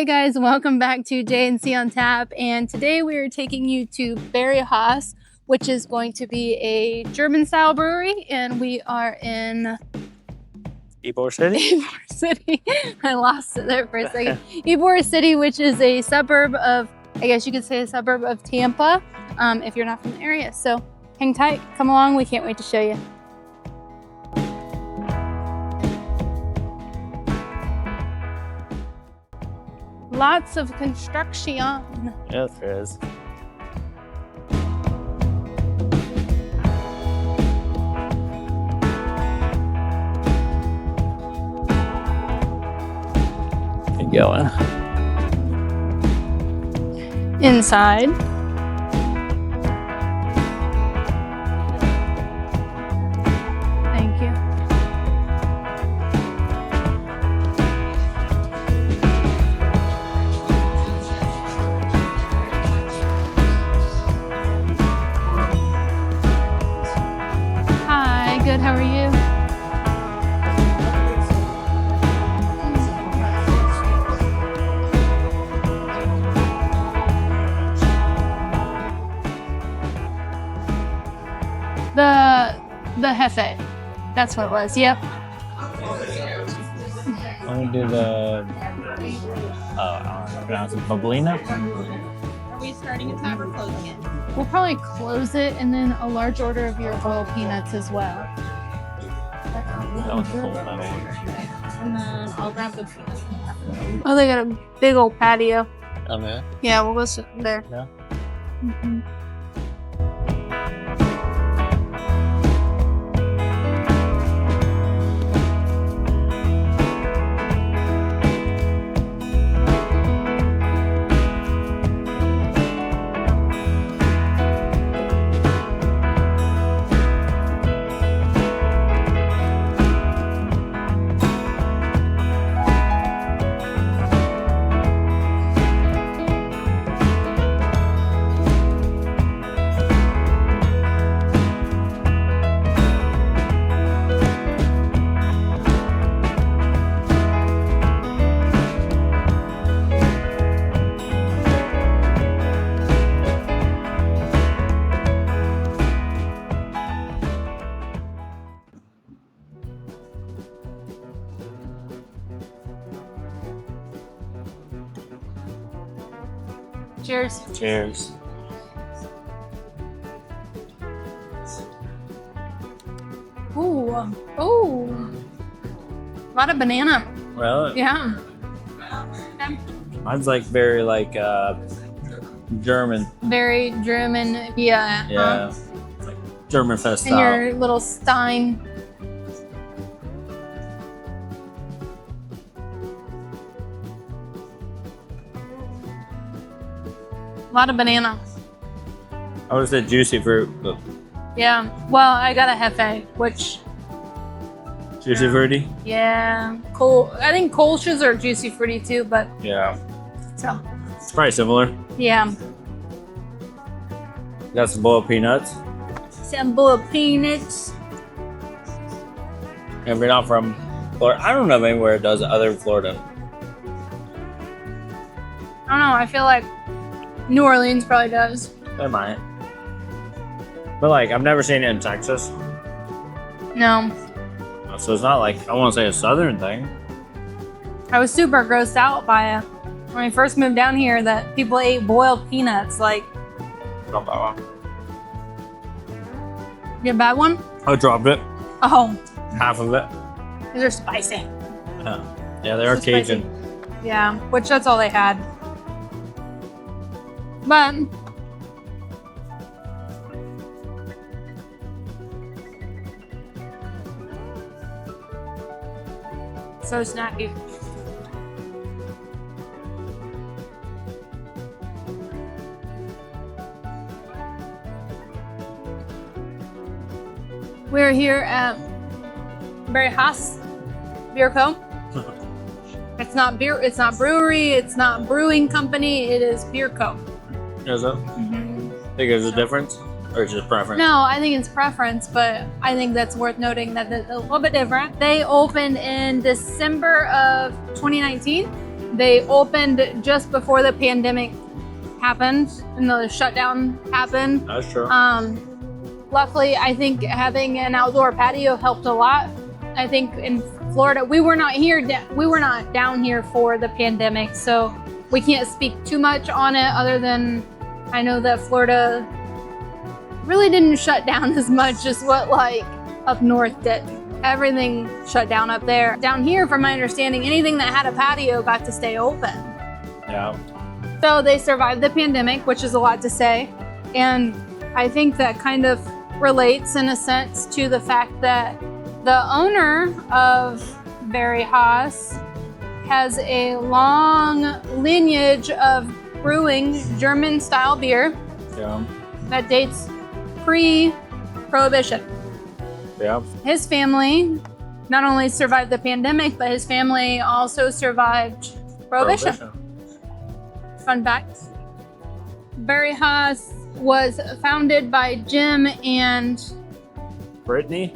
Hey guys, welcome back to J&C on Tap, and today we are taking you to BarrieHaus, which is going to be a German-style brewery, and we are in Ybor City? Ybor City. I lost it there for a second. Ybor City, which is a suburb of, I guess you could say a suburb of Tampa, if you're not from the area. So hang tight, come along, we can't wait to show you. Lots of construction. Yes, there is. Keep going. Inside. Thank you. Hi, good, how are you? The Hefe. That's what it was. Yep. Let me do the I don't know how to pronounce it. Bubalina? Are we starting a time or closing it? We'll probably close it and then a large order of your boiled peanuts as well. That was cool. And then I'll grab the peanuts. Oh, they got a big old patio. Oh, man. Yeah, we'll go sit there. Yeah. Mm-hmm. Cheers. Cheers. Ooh. Ooh. A lot of banana. Well, Yeah. mine's like very German. Very German. Yeah. Yeah. Like German fest And style. your little stein. A lot of banana. I would have said juicy fruit, but Yeah. Well, I got a Hefe, which, juicy fruity? yeah. I think Kolsch's are juicy fruity too, but Yeah. so, It's probably similar. yeah. Got some boiled peanuts. Some boiled peanuts. If you're not from Florida, I don't know of anywhere it does it other than Florida. I don't know. I feel like New Orleans probably does. They might. But like, I've never seen it in Texas. No. So it's not like, I want to say a southern thing. I was super grossed out by it when I first moved down here that people ate boiled peanuts. Like, Drop that one. you get a bad one? I dropped it. Oh, Half of it. these are spicy. Yeah, they are So spicy. Cajun. Yeah, which that's all they had. But so snacky. We're here at BarrieHaus Beer Co. It's not beer. It's not brewery. It's not brewing company. It is Beer Co. Is it? Mm-hmm. Think there's a difference, or just preference? No, I think it's preference, but I think that's worth noting that it's a little bit different. They opened in December of 2019. They opened just before the pandemic happened and the shutdown happened. That's true. Luckily, I think having an outdoor patio helped a lot. I think in Florida, we were not down here for the pandemic, so we can't speak too much on it other than I know that Florida really didn't shut down as much as what like up north did. Everything shut down up there. Down here, from my understanding, anything that had a patio got to stay open. Yeah. So they survived the pandemic, which is a lot to say. And I think that kind of relates in a sense to the fact that the owner of BarrieHaus has a long lineage of brewing German style beer that dates pre-Prohibition. Yeah. His family not only survived the pandemic, but his family also survived Prohibition. Fun fact. BarrieHaus was founded by Jim and Brittany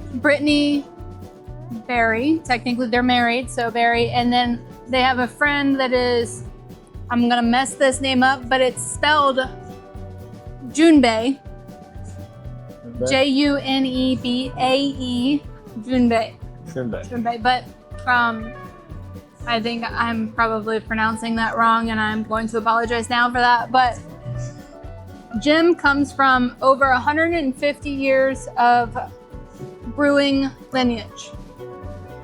Barrie. Technically, they're married, so Barrie. And then they have a friend that is, I'm gonna mess this name up, but it's spelled Junbae. Junebae. Junbae. But I think I'm probably pronouncing that wrong, and I'm going to apologize now for that. But Jim comes from over 150 years of brewing lineage.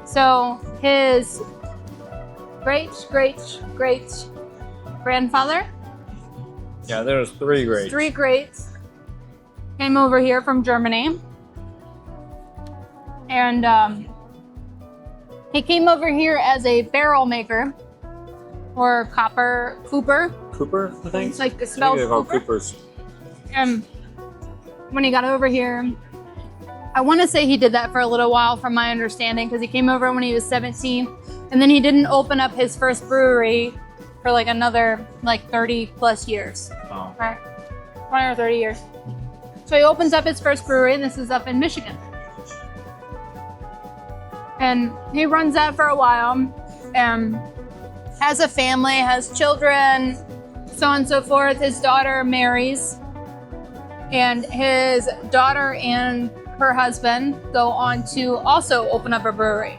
So his great grandfather. Yeah, there's three greats. Three greats came over here from Germany. And he came over here as a barrel maker or cooper. Cooper, I think? It's like the spelled Cooper. Coopers. And when he got over here, I want to say he did that for a little while from my understanding, because he came over when he was 17 and then he didn't open up his first brewery for like another 30 plus years. Oh. Right? 20 or 30 years. So he opens up his first brewery, and this is up in Michigan. And he runs that for a while and has a family, has children, so on and so forth. His daughter marries, and his daughter and her husband go on to also open up a brewery.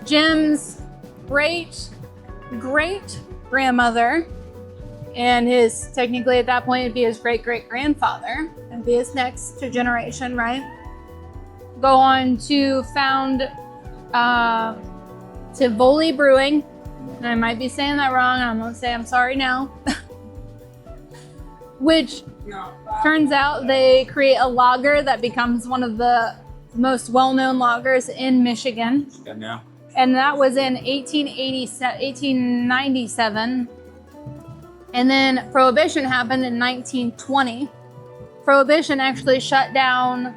Jim's great grandmother, and his, technically at that point, it'd be his great grandfather, and be his next generation, right? Go on to found Tivoli Brewing, and I might be saying that wrong, and I'm gonna say I'm sorry now. Which turns out they create a lager that becomes one of the most well-known lagers in Michigan. Yeah. And that was in 1897. And then Prohibition happened in 1920. Prohibition actually shut down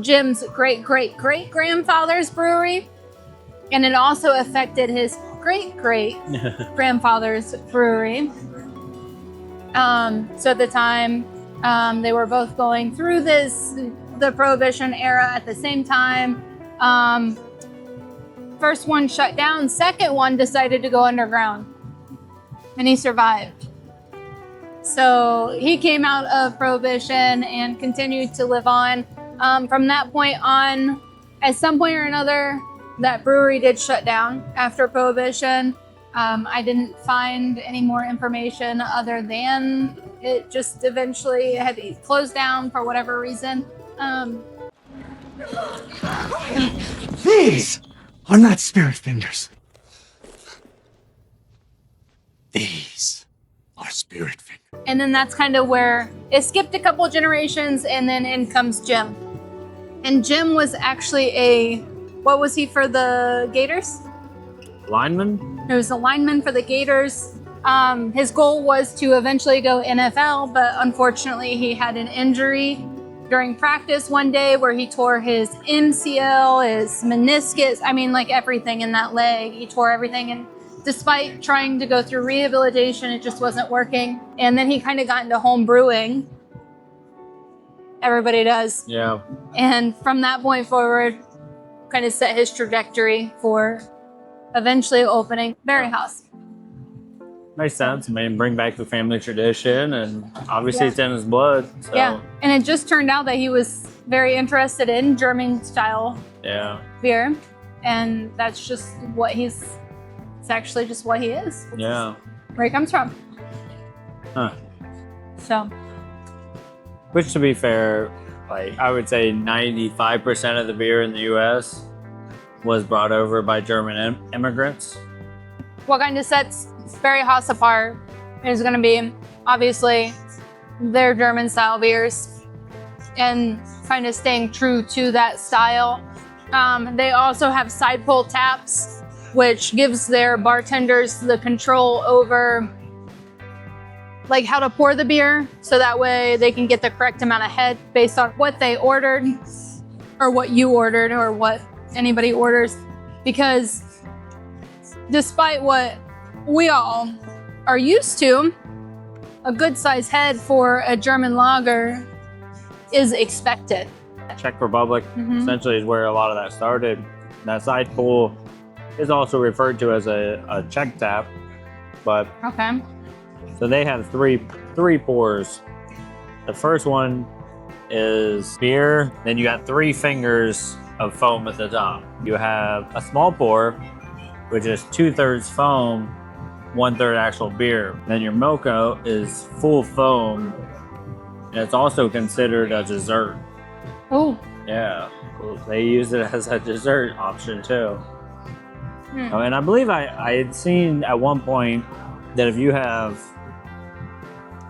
Jim's great grandfather's brewery, and it also affected his great grandfather's brewery. So at the time, they were both going through the Prohibition era at the same time. First one shut down, second one decided to go underground, and he survived. So he came out of Prohibition and continued to live on. From that point on, at some point or another, that brewery did shut down after Prohibition. I didn't find any more information other than it just eventually had closed down for whatever reason. These are not spirit fingers. These are spirit fingers. And then that's kind of where it skipped a couple generations, and then in comes Jim. And Jim was actually what was he for the Gators? Lineman? He was a lineman for the Gators. His goal was to eventually go NFL, but unfortunately he had an injury during practice one day where he tore his MCL, his meniscus, everything in that leg. He tore everything, and despite trying to go through rehabilitation, it just wasn't working. And then he kind of got into home brewing. Everybody does. Yeah. And from that point forward, kind of set his trajectory for eventually opening BarrieHaus. Makes sense. I mean, bring back the family tradition, and obviously it's in his blood. So. Yeah, and it just turned out that he was very interested in German style beer, and that's just what it's actually just what he is. Yeah. Where he comes from. Huh. So. Which, to be fair, like I would say 95% of the beer in the U.S. was brought over by German immigrants. What kind of sets BarrieHaus apart is going to be obviously their German style beers and kind of staying true to that style. They also have side pull taps, which gives their bartenders the control over like how to pour the beer, so that way they can get the correct amount of head based on what they ordered or what you ordered or what anybody orders. Because despite what we all are used to, a good size head for a German lager is expected. Czech Republic essentially is where a lot of that started. That side pull is also referred to as a Czech tap, but Okay. so they have three pours. The first one is beer, then you got 3 fingers of foam at the top. You have a small pour, which is 2/3 foam, 1/3 actual beer. Then your mocha is full foam, and it's also considered a dessert. Oh. Yeah, they use it as a dessert option too. Oh, and I believe I had seen at one point that if you have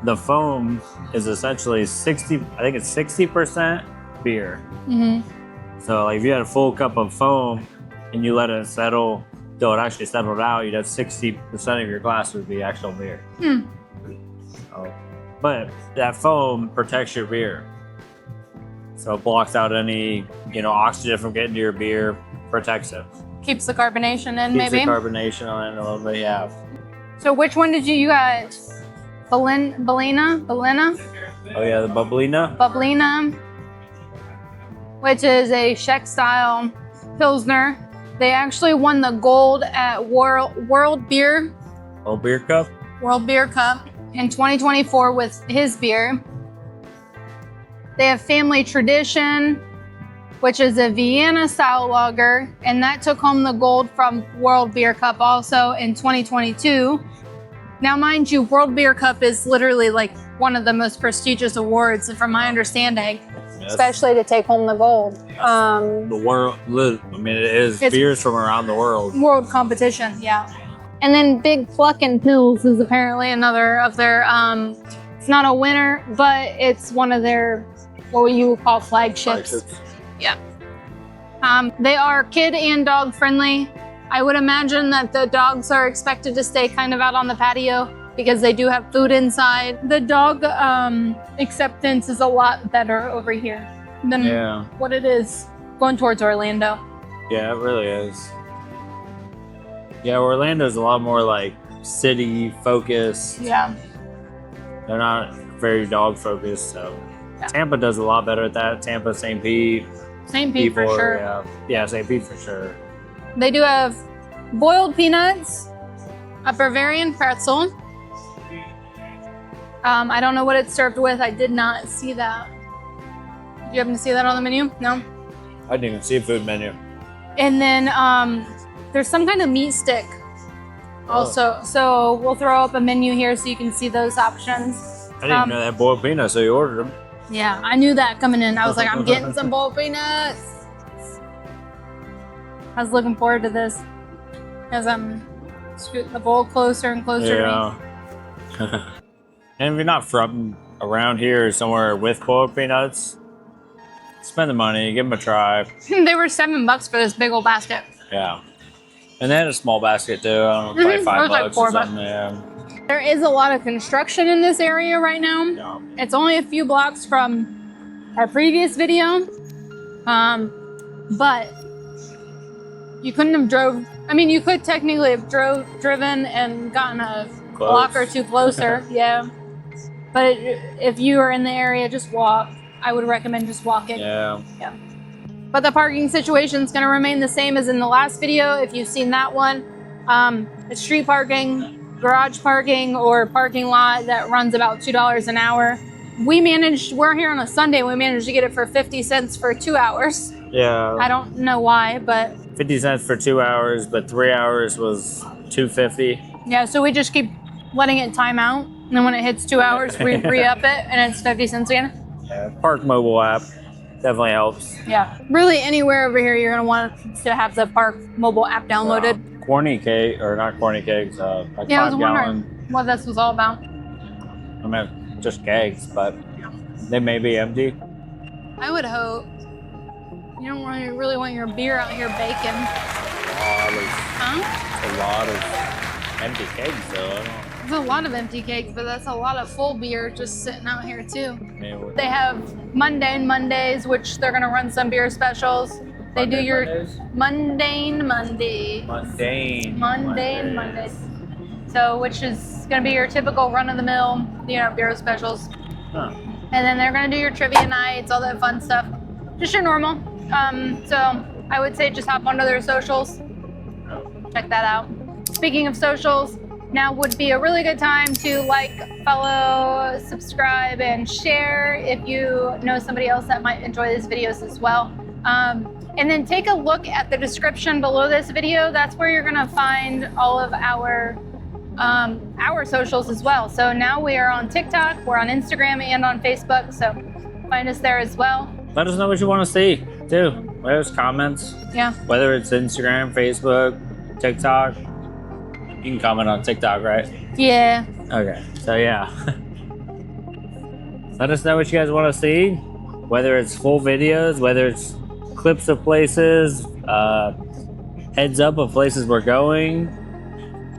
the foam is essentially 60% beer. So like if you had a full cup of foam and you let it settle till it actually settled out, you'd have 60% of your glass would be actual beer. So, but that foam protects your beer. So it blocks out any, oxygen from getting to your beer, protects it. Keeps the carbonation in, Keeps maybe? the carbonation on it a little bit, yeah. So which one did you got? Bubalina? Oh yeah, the Bubalina. Bubalina, which is a Czech style Pilsner. They actually won the gold at World Beer Cup. World Beer Cup in 2024 with his beer. They have Family Tradition, which is a Vienna style lager, and that took home the gold from World Beer Cup also in 2022. Now, mind you, World Beer Cup is literally like one of the most prestigious awards, from my understanding, especially to take home the gold. The world, it is beers from around the world. World competition, yeah. And then Big Pluckin' Pills is apparently another of their, it's not a winner, but it's one of their, what you would call flagships. Yeah. They are kid and dog friendly. I would imagine that the dogs are expected to stay kind of out on the patio because they do have food inside. The dog acceptance is a lot better over here than what it is going towards Orlando. Yeah, it really is. Yeah, Orlando's a lot more like city focused. Yeah. They're not very dog focused, so Tampa does a lot better at that. Tampa, St. Pete. St. Pete for sure. Yeah, St. Pete for sure. They do have boiled peanuts, a Bavarian pretzel. I don't know what it's served with. I did not see that. Did you happen to see that on the menu? No? I didn't even see a food menu. And then there's some kind of meat stick also. So we'll throw up a menu here so you can see those options. I didn't even know that boiled peanuts, so you ordered them. Yeah, I knew that coming in. I was like, I'm getting some boiled peanuts. I was looking forward to this as I'm scooting the bowl closer and closer to me. And if you're not from around here somewhere with boiled peanuts, spend the money, give them a try. They were $7 for this big old basket. Yeah. And they had a small basket too. I don't know, like $5 like or $4. something. Yeah. There is a lot of construction in this area right now. Yeah. It's only a few blocks from our previous video. But you couldn't have you could technically have driven and gotten a block or two closer. Yeah. But if you are in the area, just walk. I would recommend just walking. Yeah. But the parking situation is going to remain the same as in the last video. If you've seen that one, It's street parking, garage parking, or parking lot that runs about $2 an hour. We're here on a Sunday. We managed to get it for 50 cents for 2 hours. Yeah. I don't know why, but 50 cents for 2 hours, but 3 hours was $2.50. yeah, so we just keep letting it time out. And then when it hits 2 hours, we re-up it and it's 50 cents again. Yeah. ParkMobile app definitely helps. Yeah. Really anywhere over here, you're going to want to have the ParkMobile app downloaded. Corny cake, or not corny cakes, like Yeah, I was 5 wondering gallon. what this was all about. I mean, just kegs, but they may be empty. I would hope. You don't really want your beer out here baking. Huh? A lot of empty kegs, though. I don't There's a lot of empty cakes, but that's a lot of full beer just sitting out here too. know. They have Mundane Mondays, which they're gonna run some beer specials. They do your Mundane Monday. Mundane Mondays. So, which is gonna be your typical run-of-the-mill, beer specials. Huh. And then they're gonna do your trivia nights, all that fun stuff. Just your normal. So I would say just hop onto their socials. Check that out. Speaking of socials, now would be a really good time to like, follow, subscribe, and share if you know somebody else that might enjoy these videos as well. And then take a look at the description below this video. That's where you're gonna find all of our socials as well. So now we are on TikTok, we're on Instagram, and on Facebook. So find us there as well. Let us know what you want to see, too. There's comments. Yeah. Whether it's Instagram, Facebook, TikTok. You can comment on TikTok, right? Yeah. Okay. So, yeah. Let us know what you guys want to see. Whether it's full videos, whether it's clips of places, heads up of places we're going.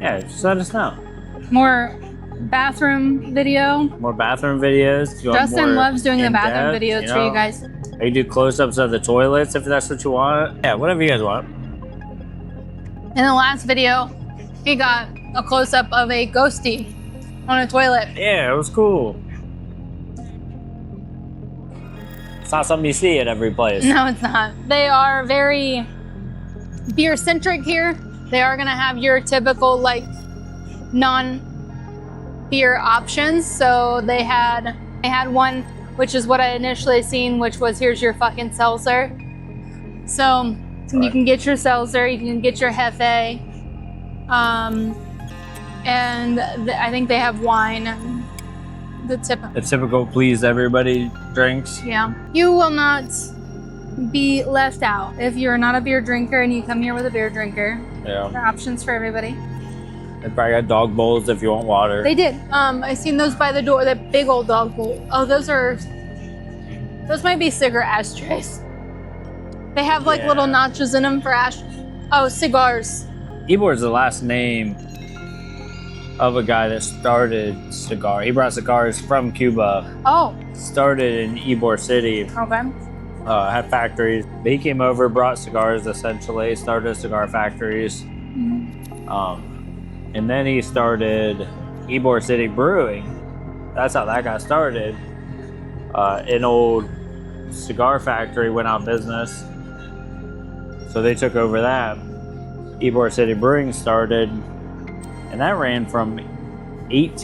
Yeah, just let us know. More bathroom video. More bathroom videos. If you want Justin more loves doing the bathroom in-depth, videos for you guys. I can do close-ups of the toilets if that's what you want. Yeah, whatever you guys want. In the last video, he got a close-up of a ghostie on a toilet. Yeah, it was cool. It's not something you see at every place. No, it's not. They are very beer-centric here. They are gonna have your typical like non-beer options. So they had one, which is what I initially seen, which was here's your fucking seltzer. So you can get your seltzer, you can get your Hefe, and I think they have wine. The typical please everybody drinks. Yeah. You will not be left out if you're not a beer drinker and you come here with a beer drinker. Yeah. There are options for everybody. They probably got dog bowls if you want water. They did. I seen those by the door, that big old dog bowl. Oh, those might be cigar ashtrays. They have like little notches in them for cigars. Ybor's the last name of a guy that started cigar. He brought cigars from Cuba. Oh. Started in Ybor City. Okay. Had factories. But he came over, brought cigars essentially, started cigar factories. And then he started Ybor City Brewing. That's how that got started. An old cigar factory went out of business. So they took over that. Ybor City Brewing started, and that ran from 90s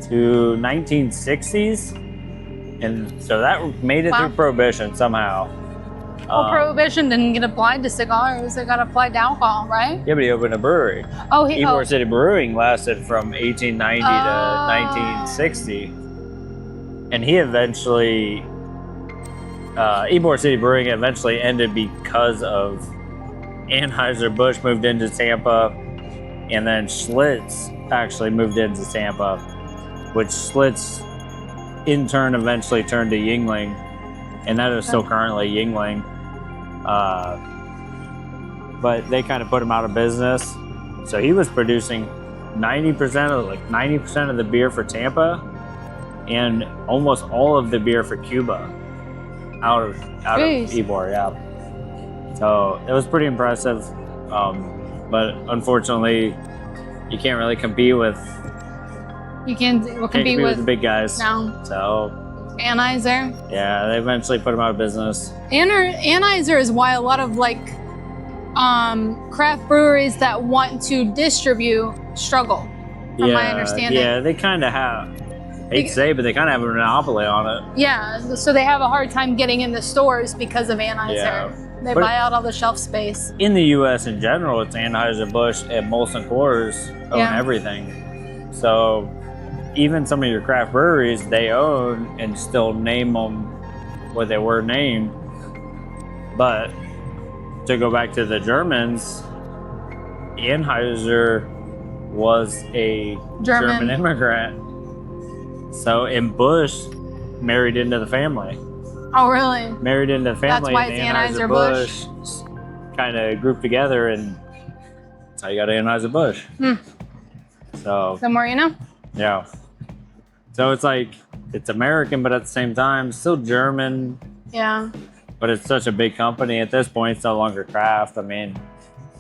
to 1960s. And so that made it through Prohibition somehow. Well, Prohibition didn't get applied to cigars. It got applied to alcohol, right? Yeah, but he opened a brewery. Oh, Ybor City Brewing lasted from 1890 to 1960. And he eventually, Ybor City Brewing eventually ended because of Anheuser-Busch moved into Tampa, and then Schlitz actually moved into Tampa, which Schlitz in turn eventually turned to Yuengling, and that is still currently Yuengling. But they kind of put him out of business. So he was producing 90% of the beer for Tampa and almost all of the beer for Cuba out of Ybor, yeah. So it was pretty impressive. But unfortunately, you can't really compete with the big guys. No. So Anheuser. yeah, they eventually put him out of business. Anheuser is why a lot of like craft breweries that want to distribute struggle, from my understanding. Yeah, they kind of have. Hate to say, but they kind of have a monopoly on it. Yeah, so they have a hard time getting into stores because of Anheuser. Yeah. They But- buy out all the shelf space. In the U.S. in general, it's Anheuser-Busch and Molson Coors own Yeah. everything. So even some of your craft breweries, they own and still name them what they were named. But to go back to the Germans, Anheuser was a German immigrant. So, and Busch married into the family. Oh, really? Married into the family. That's why and it's Anheuser-Busch. Kind of grouped together, and that's how you got Anheuser-Busch. So, The more you know. yeah. So it's like, it's American, but at the same time, still German. Yeah. But it's such a big company at this point, it's no longer craft. I mean,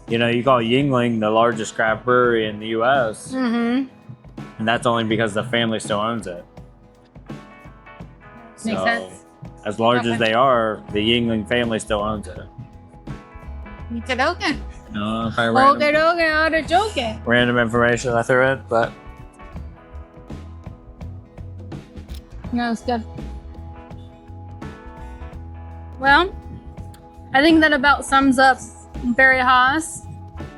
you know, you call Yuengling the largest craft brewery in the U.S., Mm-hmm. and that's only because the family still owns it. Makes So, sense. as large Okay. as they are, the Yuengling family still owns it. Okay. No, if I Okay. random information I threw in, but No, it's good. Well, I think that about sums up BarrieHaus.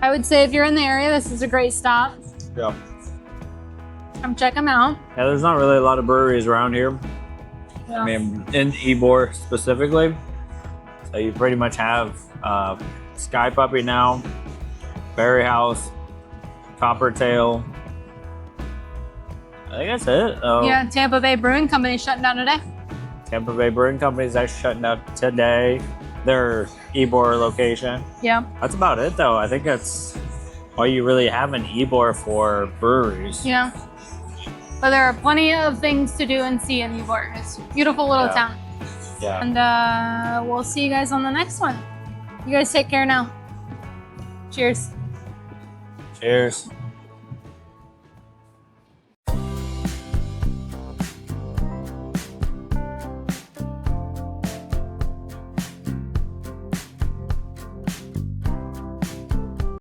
I would say if you're in the area, this is a great stop. yeah. Come check them out. Yeah, there's not really a lot of breweries around here. Yeah. I mean, in Ybor specifically. So you pretty much have Sky Puppy now, BarrieHaus, Coppertail. I think that's it. Yeah, Tampa Bay Brewing Company shutting down today. Tampa Bay Brewing Company is actually shutting down today. Their Ybor location. Yeah. That's about it, though. I think that's all you really have in Ybor for breweries. Yeah. But there are plenty of things to do and see in Ybor. It's a beautiful little Yeah. town. Yeah. And we'll see you guys on the next one. You guys take care now. Cheers. Cheers.